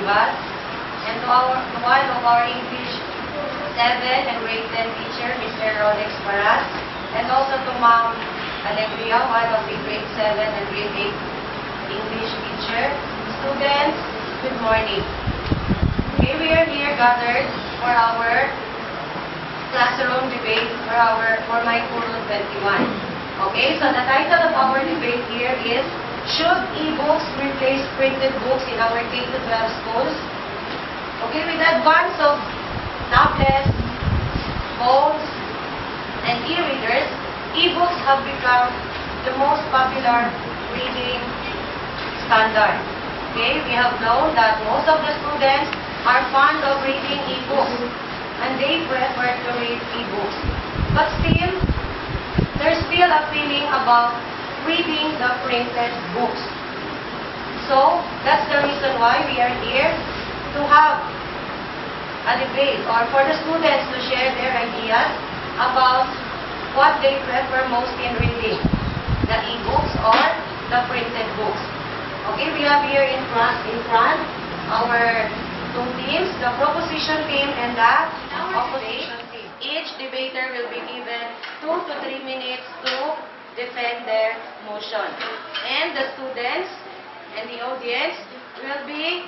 Portugal, and to one of our English 7 and grade 10 teacher, Mr. Rolex Paras, and also to Ma'am Alegria, one of the grade 7 and grade 8 English teacher. Students, good morning. Okay, we are here gathered for our classroom debate for my Guro 21. Okay, so the title of our debate here is, should e-books replace printed books in our K-12 schools? Okay, with the advance of tablets, phones, and e-readers, e-books have become the most popular reading standard. Okay, we have known that most of the students are fond of reading e-books and they prefer to read e-books. But still, there's still a feeling about reading the printed books. So, that's the reason why we are here to have a debate or for the students to share their ideas about what they prefer most in reading, the e-books or the printed books. Okay, we have here in front our two teams, the proposition team and the opposition team. Each debater will be given 2 to 3 minutes to defend their motion. And the students and the audience will be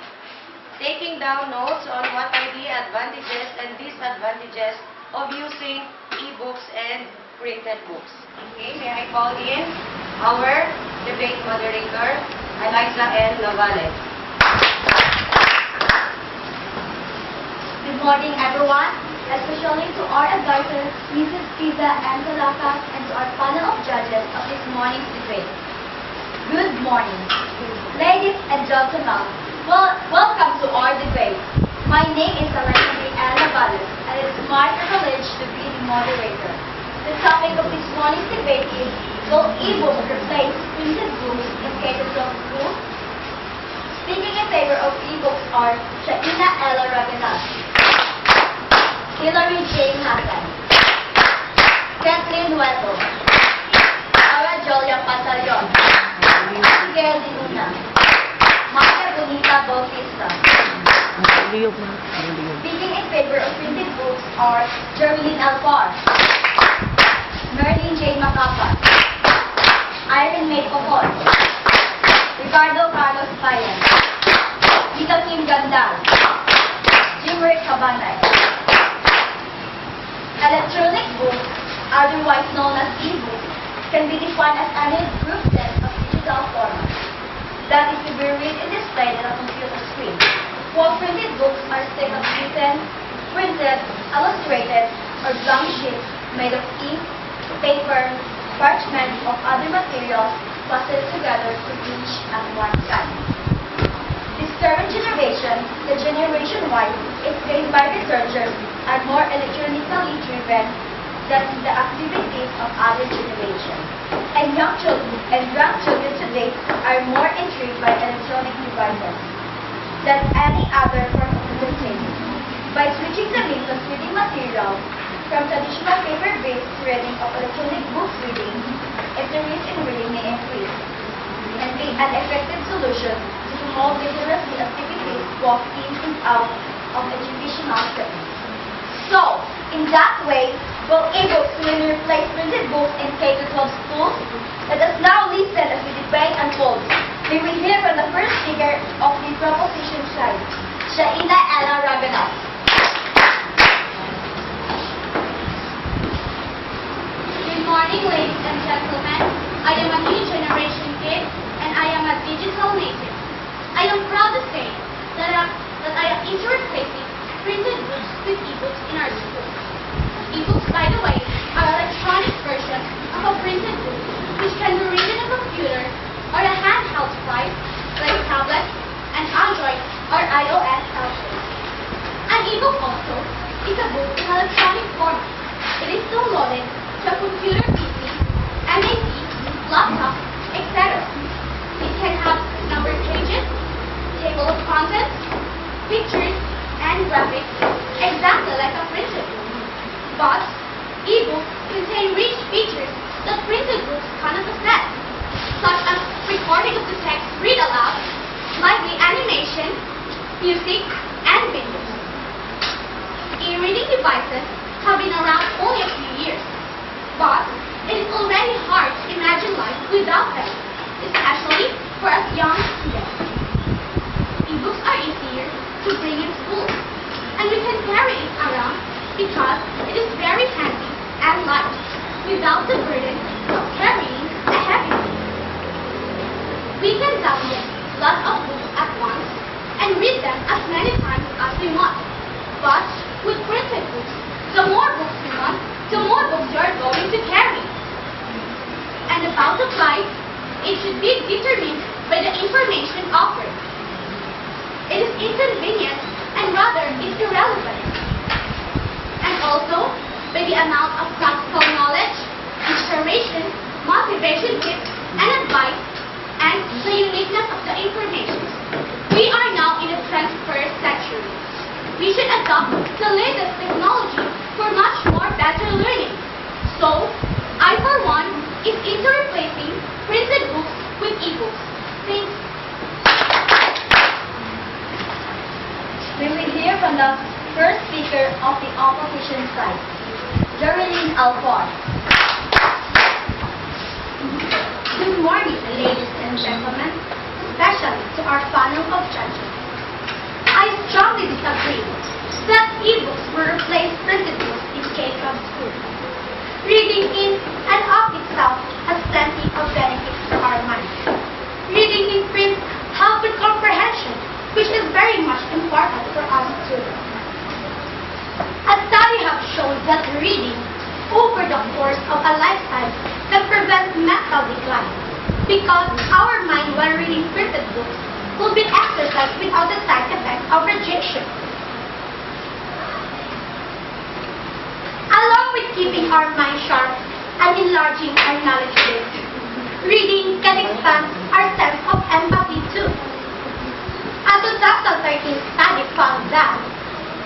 taking down notes on what are the advantages and disadvantages of using e-books and printed books. Okay, may I call in our debate moderator, Eliza N. Navale. Good morning, everyone, especially to our advisors, Mrs. Pisa and Salaka, and to our panel of judges of this morning's debate. Good morning. Ladies and gentlemen, welcome to our debate. My name is Eliza N. Navale, and it is my privilege to be the moderator. The topic of this morning's debate is, will e-books replace printed books in K-12 schools? Speaking in favor of e-books are Shaina Ella Ravenaz, Hillary Jane Hassan, Kathleen Nueto, Ara Jolia Pantaleon, Miguel de Luna, Maya Bonita Bautista. Speaking in favor of printed books are Jermaine Alvar, Merlin Jane Macapa, Irene May Popol, Ricardo Carlos Payan, Nika Kim Gandal, Jimrick Cabanay. Electronic books, otherwise known as e-books, can be defined as any group set of digital formats that is to be read and displayed on a computer screen, while printed books are set of written, printed, illustrated, or blank sheets made of ink, paper, parchment, or other materials pasted together to each at one time. This current generation, the Generation Y, is claimed by researchers are more electronically driven than the activities of other generations. And young children and grandchildren today are more intrigued by electronic devices than any other form of entertainment. By switching the mix of reading materials from traditional paper-based reading of electronic book reading, interest in reading may increase and be an effective solution to promote literacy activities both in and out of educational settings. So, in that way, will e-books really replace printed books in K-12 schools? Let us now listen as the debate unfolds. May we hear from the first speaker of the proposition side, Shaina Ella Ravenaz. Good morning, ladies and gentlemen. I am a new generation kid, and I am a digital native. I am proud to say that I am interfacing printed books with e-books in our schools. E-books, by the way, are electronic versions of a printed book, which can be read in a computer or a handheld device like a tablet, an Android or iOS telephone. An e-book also is a book in electronic format. It is downloaded to a computer PC, MAC, laptop, etc. It can have numbered pages, table of contents, pictures, and graphics, exactly like a printed book. But e-books contain rich features that printed books cannot possess, such as recording of the text read aloud, lively animation, music, and videos. E-reading devices have been around only a few years, but it is already hard to imagine life without them, especially for us young students. E-books are easier to bring in school, and we can carry it around because it is very handy and light, without the burden of carrying a heavy book. We can download lots of books at once and read them as many times as we want. But with printed books, the more books we want, the more books you are going to carry. And about the price, it should be determined by the information offered. It is inconvenient and rather is irrelevant. And also by the amount of practical knowledge, inspiration, motivation tips, and advice, and the uniqueness of the information. We are now in the 21st century. We should adopt the latest technology for much more better learning. So, I for one is into replacing printed books with e-books. Thanks. We will hear from the first speaker of the opposition side, Geraldine Alford. Good morning, ladies and gentlemen, especially to our panel of judges. I strongly disagree that e-books will replace printed books in K-12 schools. Reading in and of itself has plenty of benefits for our minds. Reading in print helps with comprehension, which is very much important for us students. A study has shown that reading over the course of a lifetime can prevent mental decline because our mind while reading printed books will be exercised without the side effects of rejection. Along with keeping our mind sharp and enlarging our knowledge base, reading can expand our sense of empathy too. A 2013 study found that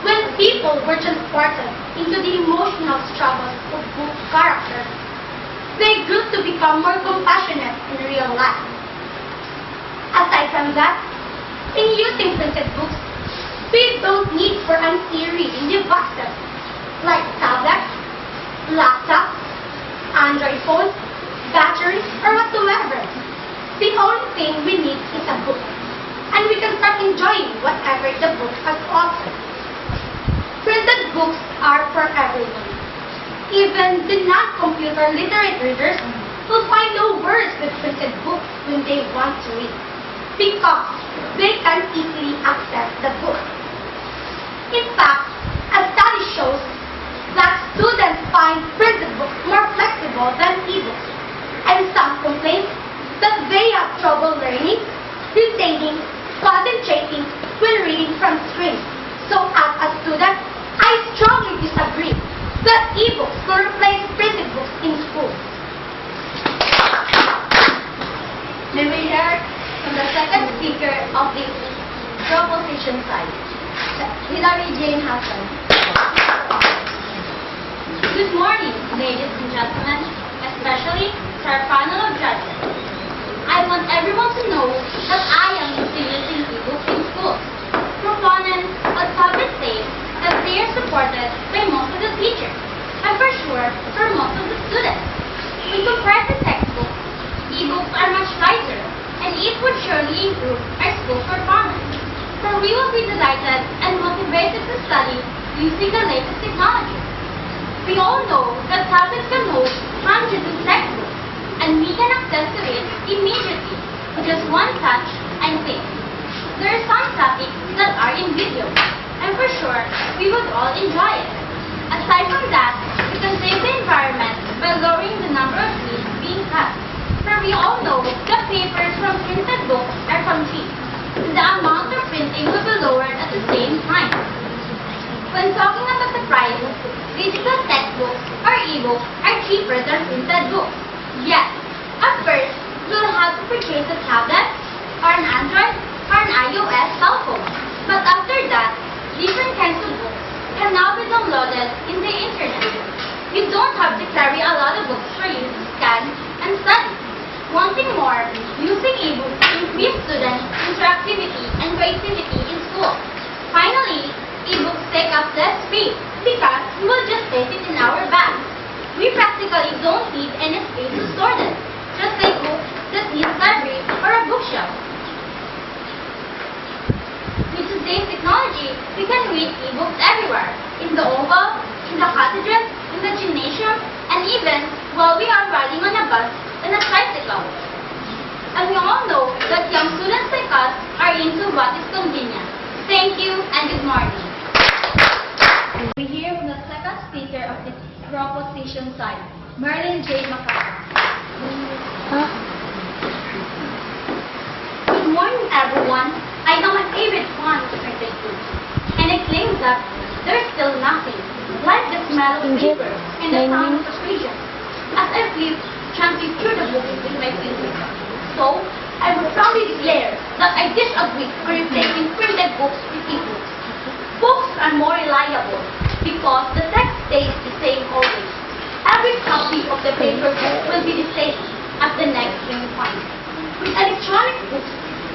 when people were transported into the emotional struggles of book characters, they grew to become more compassionate in real life. Aside from that, in using printed books, we don't need for an e-reading devices like tablets, laptops, Android phones, batteries, or whatsoever. The only thing we need is a book, and we can start enjoying whatever the book has offered. Printed books are for everyone. Even the non-computer literate readers will find no words with printed books when they want to read, because they can easily access the book. In fact, a study shows that students find printed books more flexible than e-books, and some complain that they have trouble learning, retaining, concentrating when reading from screens. So as a student, I strongly disagree that e-books will replace printed books in schools. May we hear from the second speaker of the proposition side, Hilary Jane Hassan. Good morning, ladies and gentlemen, especially to our panel of judges. I want everyone to know that I am using e-books in schools. Proponents would probably say that they are supported by most of the teachers, and for sure for most of the students. When compared to textbooks, e-books are much lighter, and it would surely improve our school performance. For we will be delighted and motivated to study using the latest technology. We all know that tablets can hold hundreds of textbooks, and we can access to it immediately with just one touch and click. There are some topics that are in video, and for sure, we would all enjoy it. Aside from that, we can save the environment by lowering the number of trees being cut. For we all know that papers from printed books are from trees. The amount of printing will be lowered at the same time. When talking about the price, digital textbooks or e-books are cheaper than printed books. Yet, at first, you'll have to purchase a tablet or an Android or an iOS cell phone. But after that, different kinds of books can now be downloaded in the internet. You don't have to carry a lot of books for you to scan and study. Wanting more, using e-books increases students' interactivity and creativity in school. can read ebooks everywhere, in the oval, in the cottages, in the gymnasium, and even while we are riding on a bus and a tricycle. And we all know that young students like us are into what is convenient. Thank you and good morning. We hear from the second speaker of this proposition side, Merlin J. McCarthy. Good morning, everyone. I am an avid fan of printed books, and I claim that there's still nothing like the smell of paper and the sound of pages, as I flip chanting through the book with my fingers. So, I would proudly declare that I disagree for replacing printed books with ebooks. Books are more reliable because the text stays the same always. Every copy of the paper book will be the same as the next print point. With electronic books,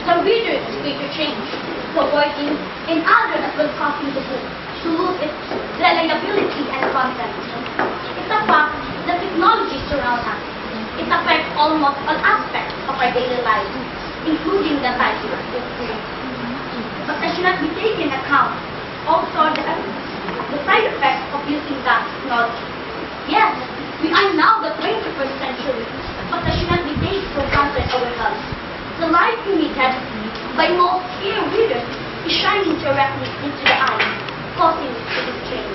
the reader is free to change the wording in order as will copy the book to lose its reliability and content. It's a fact that technology surrounds us. It affects almost all aspects of our daily lives, including the typing of books. But I should not be taken account also the side effects of using that technology. Yes, we are now the 21st century, but I should not be taken for granted our health. The light emitted by most e-readers is shining directly into the eye, causing it to strain.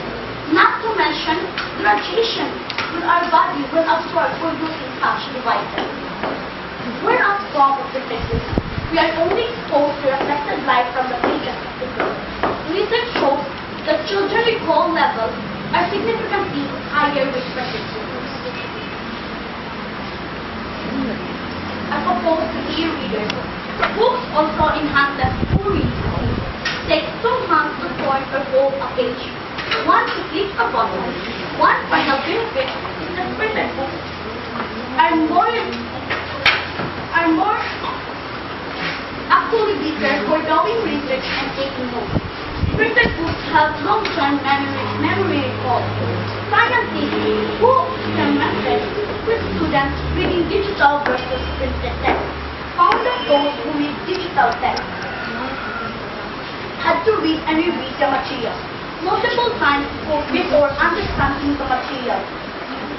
Not to mention the radiation that our body will absorb for using such devices. Whereas from of the pictures, we are only exposed to reflected light from the pages of the book. Research shows that children recall levels are significantly higher with printed books. As opposed to e-readers, books also enhance the full reading speed. Take 2 months to turn or hold a page. Once you click a button, one final benefit is that printed books are more actually better for doing research and taking notes. Printed books have long-term memory recall. Scientists who experimented with students reading digital versus printed text found that those who read digital text had to read and reread the material multiple times before understanding the material,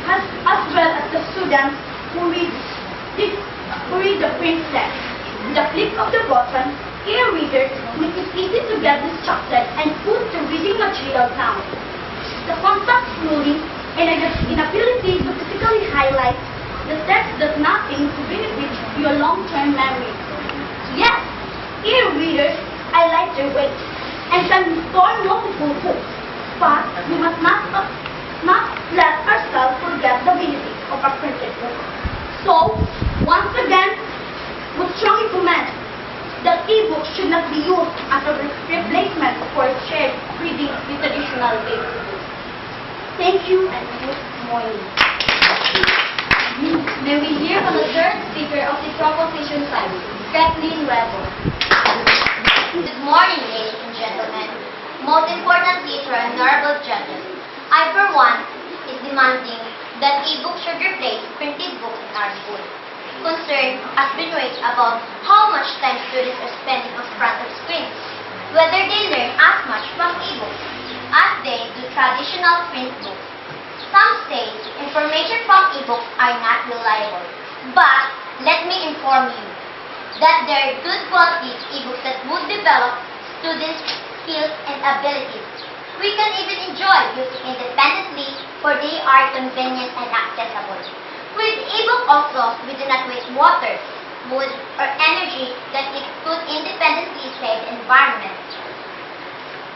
as well as the students who read the print text. With the click of the button, e-readers make it easy to get distracted and put the reading material down. The contact scrolling and the inability to physically highlight the text does nothing to benefit your long-term memory. Yes, e-readers highlight their weight and can store multiple books, but we must not let ourselves forget the benefits of a printed book. So, once again, we strongly commend that e-books should not be used as a replacement for shared reading with traditional paper books. Thank you and good morning. May we hear from the third speaker of the proposition side, Kathleen Rebel. Good morning, ladies and gentlemen. Most important teacher and honorable judges, I, for one, is demanding that e-books should replace printed books in our school. Concern has been raised about how much time students are spending in front of screens, whether they learn as much from e-books as they do traditional print books. Some say information from e-books are not reliable, but let me inform you that there are good quality e-books that would develop students' skills and abilities. We can even enjoy using independently, for they are convenient and accessible. With e-book also, we do not waste water, wood, or energy that it could independently save the environment.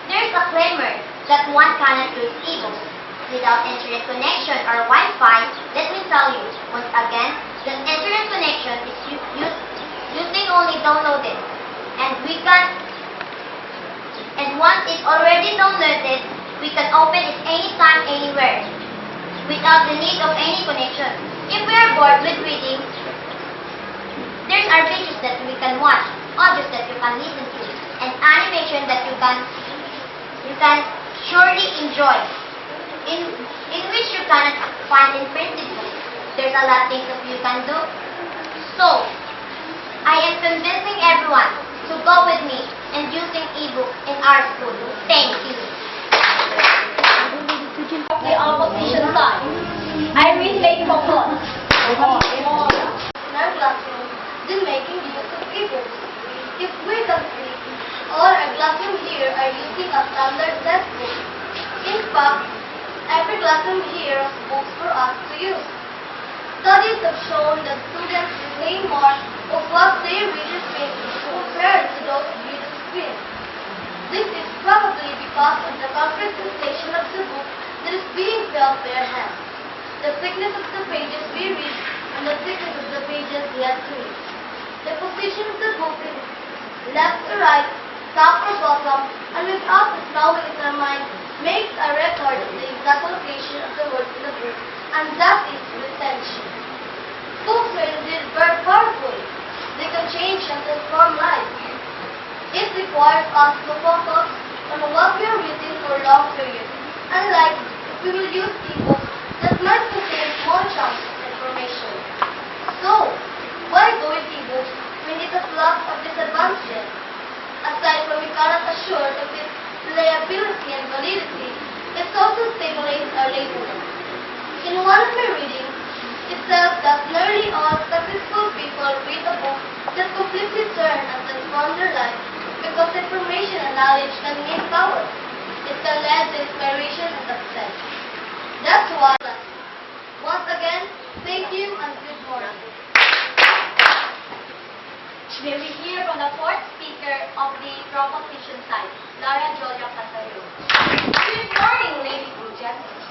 There is a claimer that one cannot use e-books without internet connection or Wi-Fi. Let me tell you once again that internet connection is using only downloaded, and once it's already downloaded, we can open it anytime, anywhere, without the need of any connection. If we are bored with reading, there are videos that we can watch, audios that you can listen to, and animation that you can surely enjoy, in which you cannot find in printed books. There's a lot of things that you can do. So, I am convincing everyone to go with me in using e-books in our school. Thank you. here are using a standard textbook. In fact, every classroom here has books for us to use. Studies have shown that students retain more of what they read and think compared to those reading screens. This is probably because of the concrete sensation of the book that is being felt by our hands, the thickness of the pages we read, and the thickness of the pages we have to read. The position of the book is left to right, top or bottom, and without us knowing in our mind, makes a record of the exact location of the words in the book, and that is retention. Books are indeed very powerful. They can change and transform lives. It requires us to focus on what we are reading for long periods, unlike if we will use ebooks that might contain small chunks of information. So, why go with ebooks when it has lots of disadvantages? Aside from we cannot assure of its reliability and validity, it also stimulates our laziness. In one of my readings, it says that nearly all successful people read a book that completely turn and transform their life because information and knowledge can make power. It can lead to inspiration and success. That's why, once again, thank you and good morning. May we hear from the fourth speaker of the proposition side, Lara Jolia Casario. Good morning, ladies and gentlemen.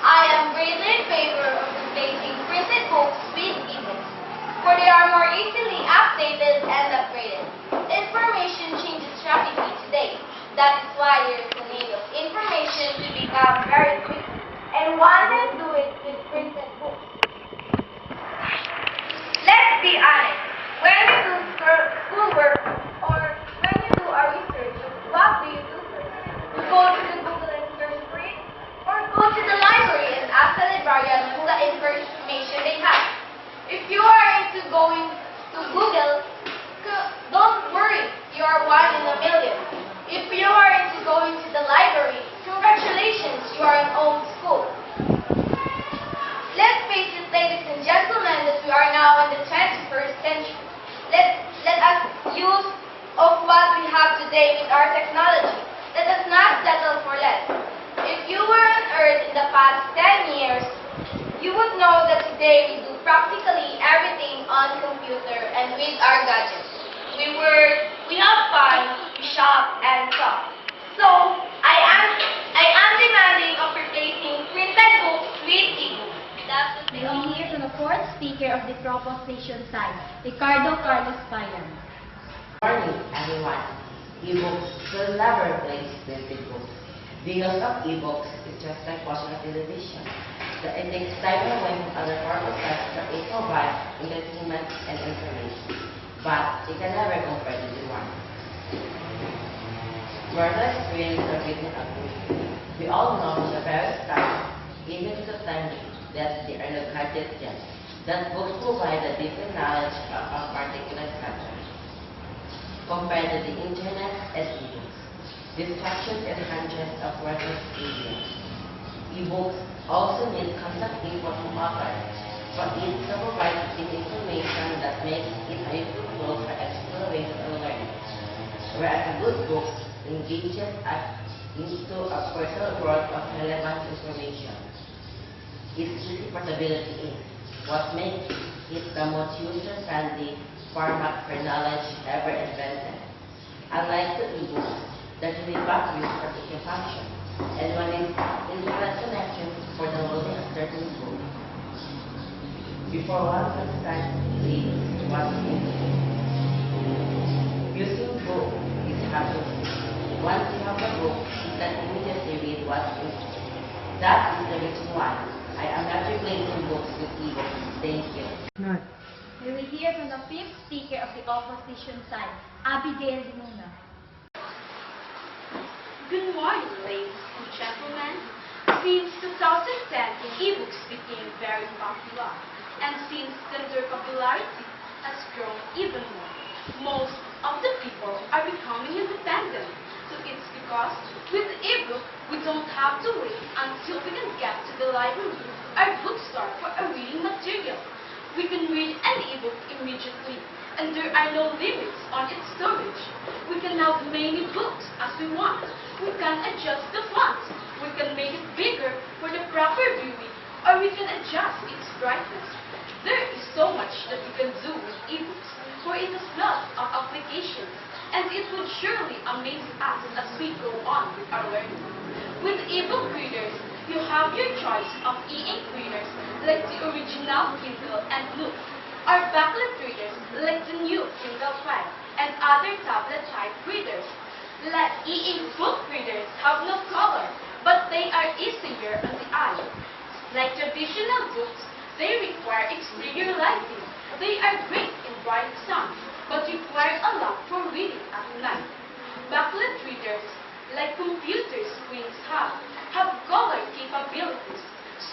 I am greatly in favor of replacing printed books with ebooks, for they are more easily updated and upgraded. Information changes rapidly today. That is why there is a need of information to become very quick, and one can do it with printed books. Let's be honest. When you do schoolwork or when you do a research, what do you do first? You go to the Google and search for it, or go to the library and ask the librarian for the information they have. If you are into going to Google, don't worry, you are one in a million. If you are into going to the library, congratulations, you are in old school. Let's face it, ladies and gentlemen, that we are now in the 21st century. Let us use of what we have today with our technology. Let us not settle for less. If you were on Earth in the past 10 years, you would know that today we do practically everything on computer and with our gadgets. We work, we have fun, we shop, and talk. So, I am demanding of replacing printed books with ebooks. May we hear from the fourth speaker of the proposition side, Ricardo Carlos Payan. Good morning, everyone. Ebooks will never replace printed books. The use of ebooks is just like watching a television. It takes time away from other purposes that it provides entertainment and information. But it can never compare to the one. We're not experienced of reading a book. We all know the very start, even to the time that they are not gadgets yet, that books provide a different knowledge of a particular subject. Compared to the internet and ebooks, distractions and hundreds of worthless videos. Ebooks also need constant input from authors for it to provide information that makes it a useful tool for exploration and learning. Whereas a good book engages us into a personal world of relevant information. Its easy portability is what makes it the most user-friendly format for knowledge ever invented. Unlike the ebooks that need batteries for each function, and one is internet connection for downloading a certain book. Before one can start read what's in the book. Using book is hassle-free. Once you have a book, you can immediately read what's in it. That is the reason why I am not replacing books with ebooks. Thank you. May we hear from the fifth speaker of the opposition side, Abigail Luna. Good morning, ladies and gentlemen. Since 2010, ebooks became very popular, and since then their popularity has grown even more. Most of the people are becoming independent. So it's because with ebook, we don't have to wait until we can get to the library or bookstore for a reading material. We can read an ebook immediately, and there are no limits on its storage. We can have many books as we want. We can adjust the font. We can make it bigger for the proper viewing, or we can adjust its brightness. There is so much that we can do with ebooks, for it has lots of applications, and it would surely amaze us as we go on with our learning. With ebook readers, you have your choice of e-ink readers like the original Kindle and Nook, or backlit readers like the new Kindle Fire, and other tablet-type readers. Like e-ink book readers have no color, but they are easier on the eye. Like traditional books, they require exterior lighting. They are great in bright sun, but require a lot for reading at night. Backlit readers, like computer screens have color capabilities.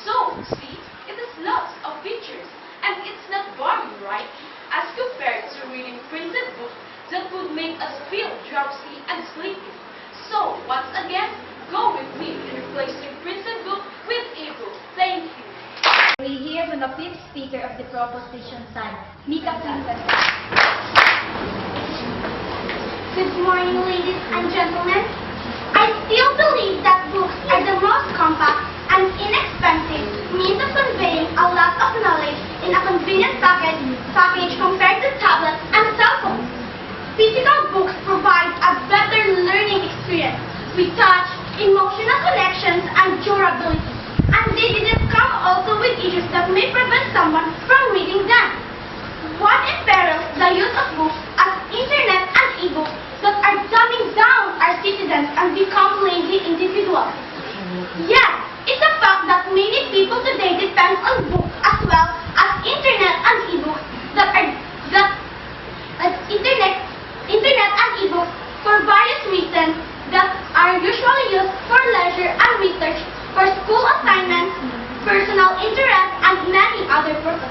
So, see, it has lots of features, and it's not boring, right? As compared to reading printed books that would make us feel drowsy and sleepy. So, once again, go with me in replacing printed book with ebook. Thank you. We hear from the fifth speaker of the proposition side, Mika Clinton. Good morning, ladies and gentlemen. I still believe that books are the most compact and inexpensive means of conveying a lot of knowledge in a convenient package compared to tablets and cell phones. Physical books provide a better learning experience with touch, emotional connections, and durability. And they didn't come also with issues that may prevent someone from reading them. What imperils the use of books as internet and ebooks that are dumbing down our citizens and become lazy individuals? Yes, it's a fact that many people today depend on books as well as internet and ebooks internet and ebooks for various reasons that are usually used for leisure and research, for school assignments, personal interest, and many other purposes.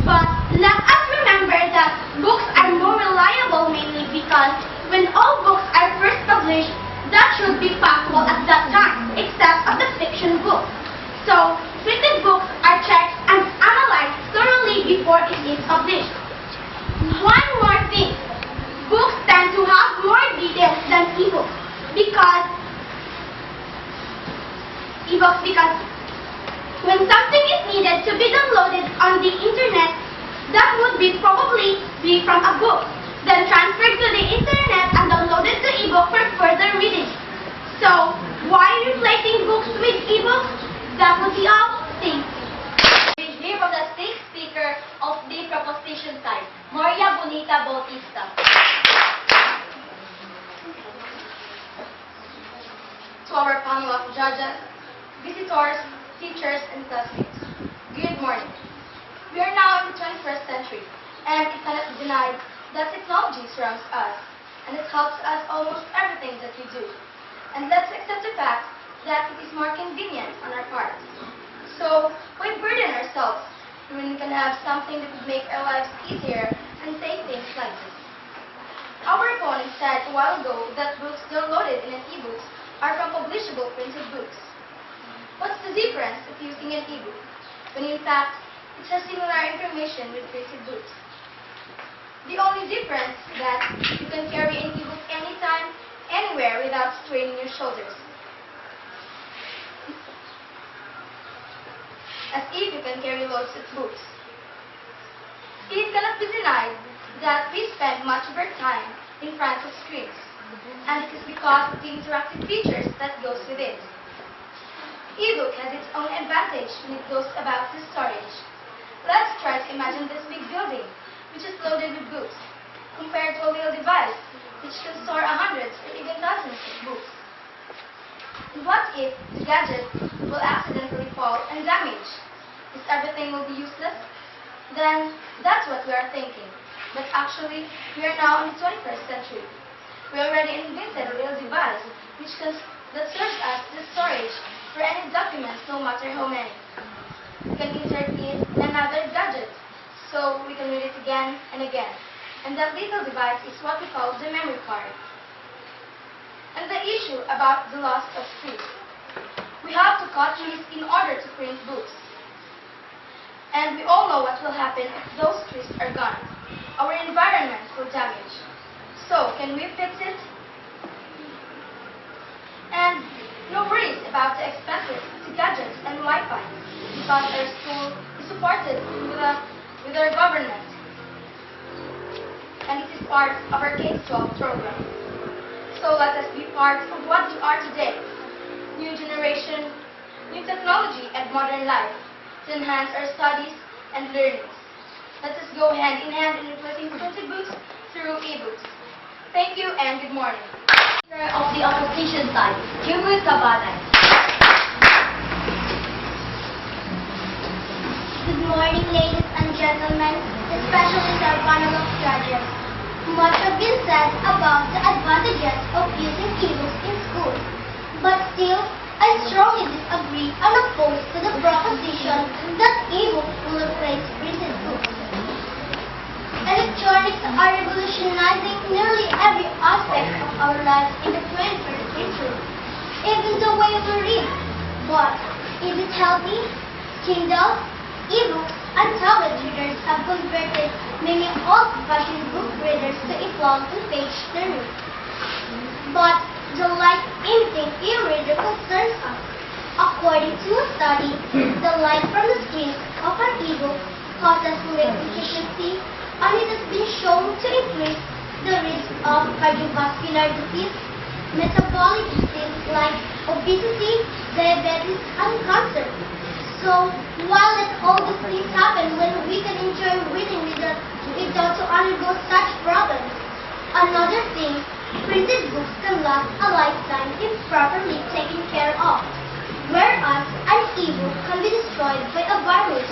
But let us remember that books are more reliable mainly because when all books are first published, that should be possible at that time, except of the fiction book. So, printed books are checked and analyzed thoroughly before it is published. One more thing. Books tend to have more details than ebooks because when something is needed to be downloaded on the internet, that would probably be from a book, then transferred to the internet and downloaded to ebook for further reading. So, why replacing books with ebooks? That would be all. Thank you. We hear from the sixth speaker of the proposition side, Maria Bonita Bautista. To our panel of judges, visitors, teachers, and classmates, good morning. We are now in the 21st century, and it cannot be denied that technology surrounds us, and it helps us almost everything that we do. And let's accept the fact that it is more convenient on our part. So, why burden ourselves when we can have something that would make our lives easier and say things like this? Our opponent said a while ago that books downloaded in an ebook are from publishable printed books. What's the difference of using an ebook when in fact it has similar information with printed books? The only difference is that you can carry an ebook anytime, anywhere without straining your shoulders. As if you can carry loads of books. It cannot be denied that we spend much of our time in front of screens, and it is because of the interactive features that goes with it. Ebook has its own advantage when it goes about the storage. Let's try to imagine this big building, which is loaded with books, compared to a little device, which can store hundreds or even thousands of books. And what if the gadget will accidentally fall and damage? Is everything will be useless? Then that's what we are thinking. But actually, we are now in the 21st century. We already invented a little device that serves as the storage for any documents, no matter how many. We can insert in another gadget, so we can read it again and again. And that little device is what we call the memory card. And the issue about the loss of trees. We have to cut trees in order to print books. And we all know what will happen if those trees are gone. Our environment will damage. So, can we fix it? part of our K-12 program. So let us be part of what we are today. New generation, new technology, and modern life to enhance our studies and learnings. Let us go hand in hand in replacing printed books through ebooks. Thank you and good morning. Leader of the opposition side, Guro Cabanay. Good morning, ladies and gentlemen, especially our panel of judges. Much has been said about the advantages of using ebooks in school, but still, I strongly disagree and oppose to the proposition that ebooks will replace printed books. Electronics are revolutionizing nearly every aspect of our lives in the 21st century, even the way we read. But is it healthy? Kindle, ebooks, and tablet readers have converted many old-fashioned book readers to a plug and page turner. But the light emitting e-reader concerns us. According to a study, the light from the screen of an ebook causes less efficiency, and it has been shown to increase the risk of cardiovascular disease, metabolic disease like obesity, diabetes, and cancer. So, while let all these things happen when we can enjoy reading without to undergo such problems, another thing, printed books can last a lifetime if properly taken care of, whereas an ebook can be destroyed by a virus.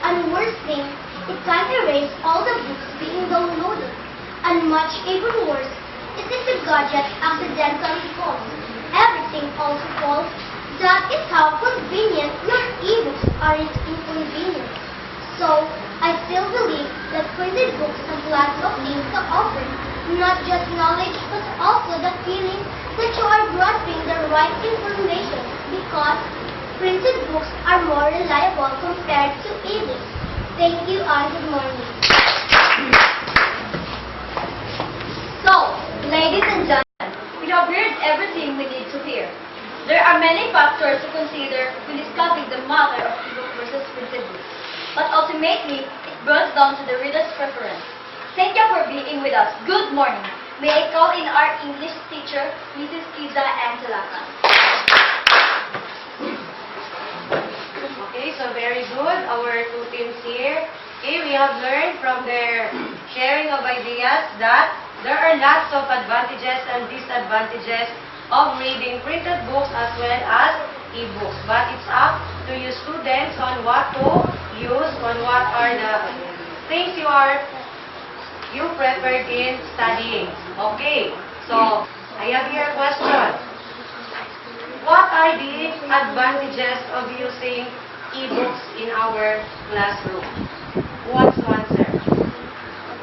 And worst thing, it can erase all the books being downloaded. And much even worse is if the gadget accidentally falls. Everything also falls. That is how convenient your ebooks are inconvenient. So, I still believe that printed books have lots of things to offer. Not just knowledge, but also the feeling that you are grasping the right information, because printed books are more reliable compared to ebooks. Thank you and good morning. So, ladies and gentlemen, we have heard everything we need to hear. There are many factors to consider when discussing the matter of ebook versus printed books. But ultimately, it boils down to the reader's preference. Thank you for being with us. Good morning. May I call in our English teacher, Mrs. Kiza Angelaka. Okay, so very good. Our two teams here. Okay, we have learned from their sharing of ideas that there are lots of advantages and disadvantages of reading printed books as well as ebooks. But it's up to you students on what to use, on what are the things you preferred in studying. Okay, so I have here a question. What are the advantages of using ebooks in our classroom? Who wants to answer?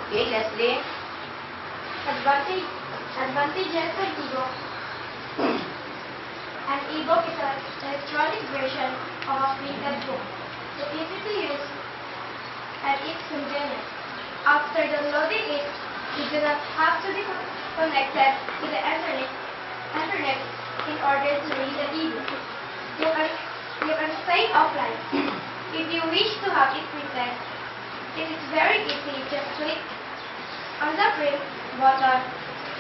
Okay, Leslie. Advantages of ebook. An ebook is an electronic version of a printed book. It's easy to use and it's convenient. After downloading it, you do not have to be connected to the internet in order to read the ebook. You can stay offline. If you wish to have it printed, it is very easy. Just click on the print button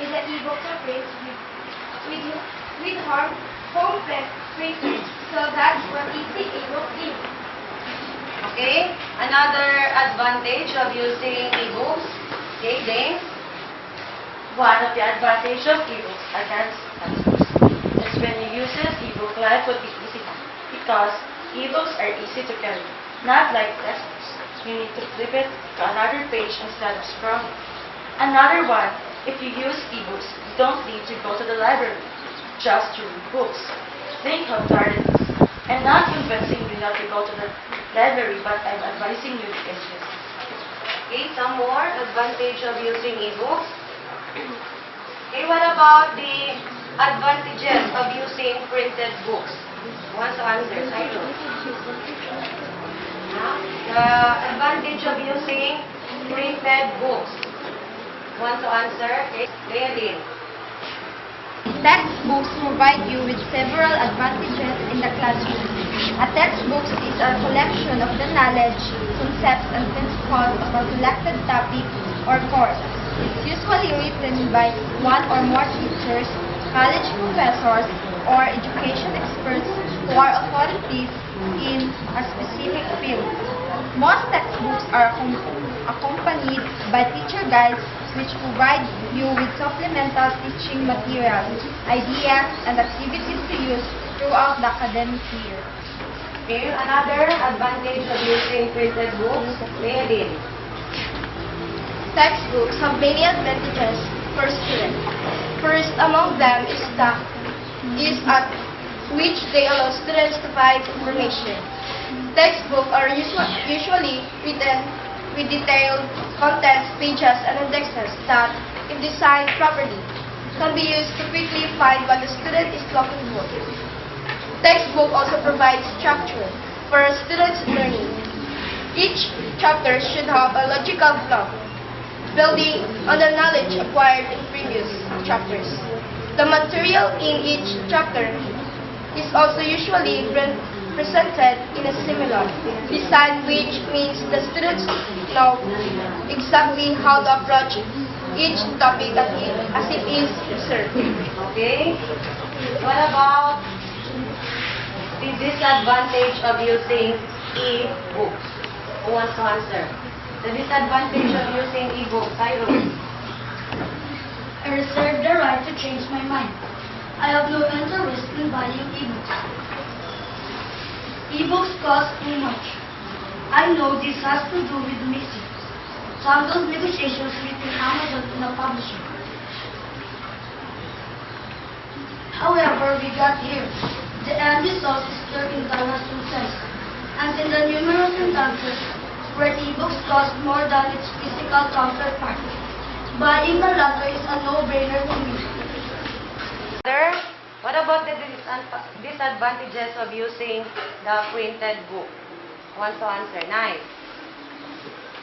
in the ebook to print with home printer. So that's what easy ebook is. Okay, another advantage of using ebooks. Okay, James. One of the advantages of ebooks against textbooks is when you use ebook, life would be easy because ebooks are easy to carry, not like textbooks. You need to flip it to another page instead of scrolling. Another one, if you use ebooks, you don't need to go to the library just to read books. Think how tired it is. I'm not convincing you not to go to the library, but I'm advising you against this. Okay, some more advantage of using ebooks. Okay, what about the advantages of using printed books? Who wants to answer? I know. The advantage of using printed books. Who wants to answer? Okay, Leoline. Textbooks provide you with several advantages in the classroom. A textbook is a collection of the knowledge, concepts, and principles of a selected topic or course. is usually written by one or more teachers, college professors, or education experts who are authorities in a specific field. Most textbooks are accompanied by teacher guides which provide you with supplemental teaching materials, ideas, and activities to use throughout the academic year. Okay, another advantage of using printed books, Leodin. Textbooks have many advantages for students. First among them is at which they allow students to find information. Textbooks are usually written with detailed contents, pages, and indexes that, if designed properly, can be used to quickly find what the student is looking for. Textbook also provides structure for a student's learning. Each chapter should have a logical flow, building on the knowledge acquired in previous chapters. The material in each chapter is also usually presented in a similar design, which means the students know exactly how to approach each topic as it is observed. Okay. What about the disadvantage of using e-books? Who wants to answer? The disadvantage of using e-books, Cyrus. I reserve the right to change my mind. I have no interest in buying e-books. E-books cost too much. I know this has to do with mixing. Some of those negotiations between Amazon and the publisher. However, we got here. The end result is their internal success. And in the numerous instances where e-books cost more than its physical counterpart, buying the latter is a no-brainer to me. Sir, what about the disadvantages of using the printed book? Who wants to answer? Nice.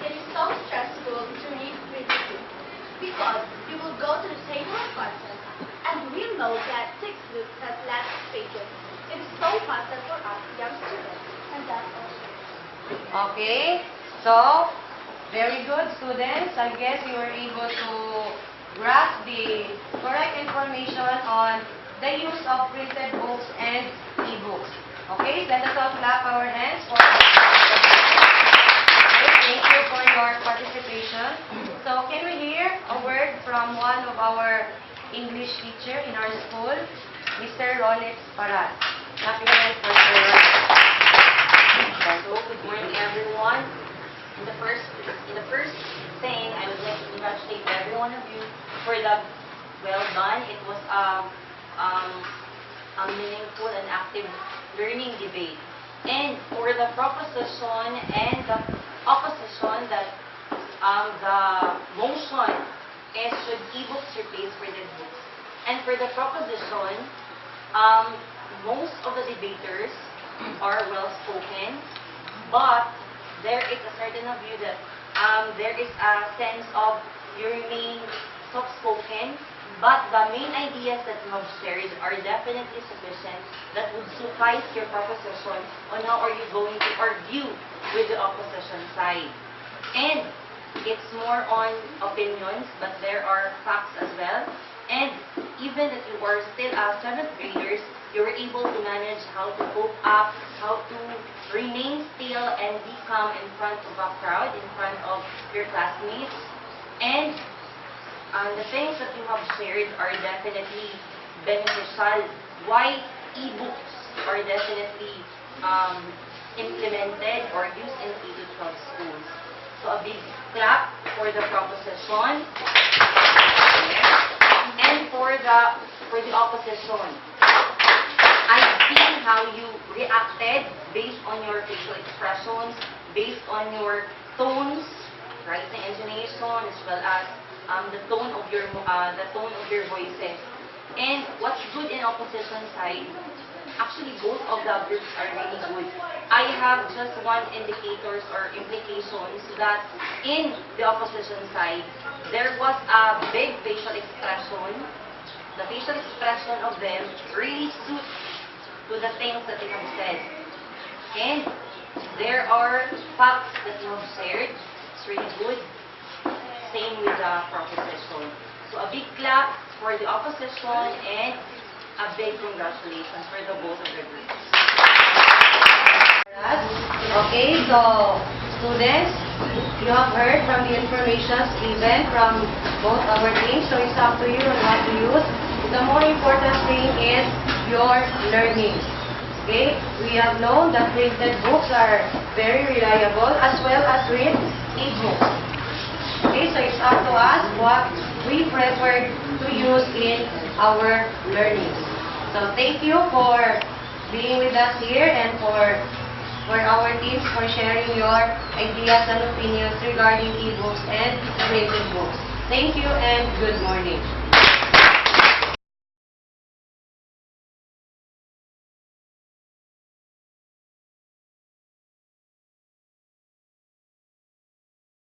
It is so stressful to read printed books because you will go to the table of contents and we know that textbooks has less pages. It is so hassle for us young students, and that's all. Okay. So, very good, students. I guess you were able to grasp the correct information on the use of printed books and e-books. Okay, let us all clap our hands for okay, thank you for your participation. So, can we hear a word from one of our English teacher in our school, Mr. Rolex Paras? Clap your hands for Mr. Rolex. So, good morning everyone. In the first thing, I would like to congratulate every one of you for the well done. It was a meaningful and active learning debate. And for the proposition and the opposition, that the motion is should e-books replace printed books. And for the proposition, most of the debaters are well spoken, but there is a certain view that there is a sense of you remain soft-spoken, but the main ideas that you have shared are definitely sufficient that would suffice your proposition on how are you going to argue with the opposition side. And it's more on opinions, but there are facts as well. And even if you are still 7th graders, you were able to manage how to cope up, how to remain still and be calm in front of a crowd, in front of your classmates. And the things that you have shared are definitely beneficial. Why e-books are definitely implemented or used in K-12 schools. So a big clap for the proposition. And for the opposition. I've seen how you reacted based on your facial expressions, based on your tones, right, the intonation, as well as the tone of your voices. And what's good in opposition side, actually both of the groups are really good. I have just one indicators or implications that in the opposition side, there was a big facial expression. The facial expression of them really suits to the things that they have said. And there are facts that you have shared. It's really good. same with the proposition. So a big clap for the opposition and a big congratulations for the both of the groups. Okay, so students, you have heard from the information given from both our teams, so it's up to you on what to use. The more important thing is your learning. Okay, we have known that printed books are very reliable as well as with ebooks. Okay, so it's up to us what we prefer to use in our learning. So thank you for being with us here and for our teams for sharing your ideas and opinions regarding ebooks and printed books. Thank you and good morning.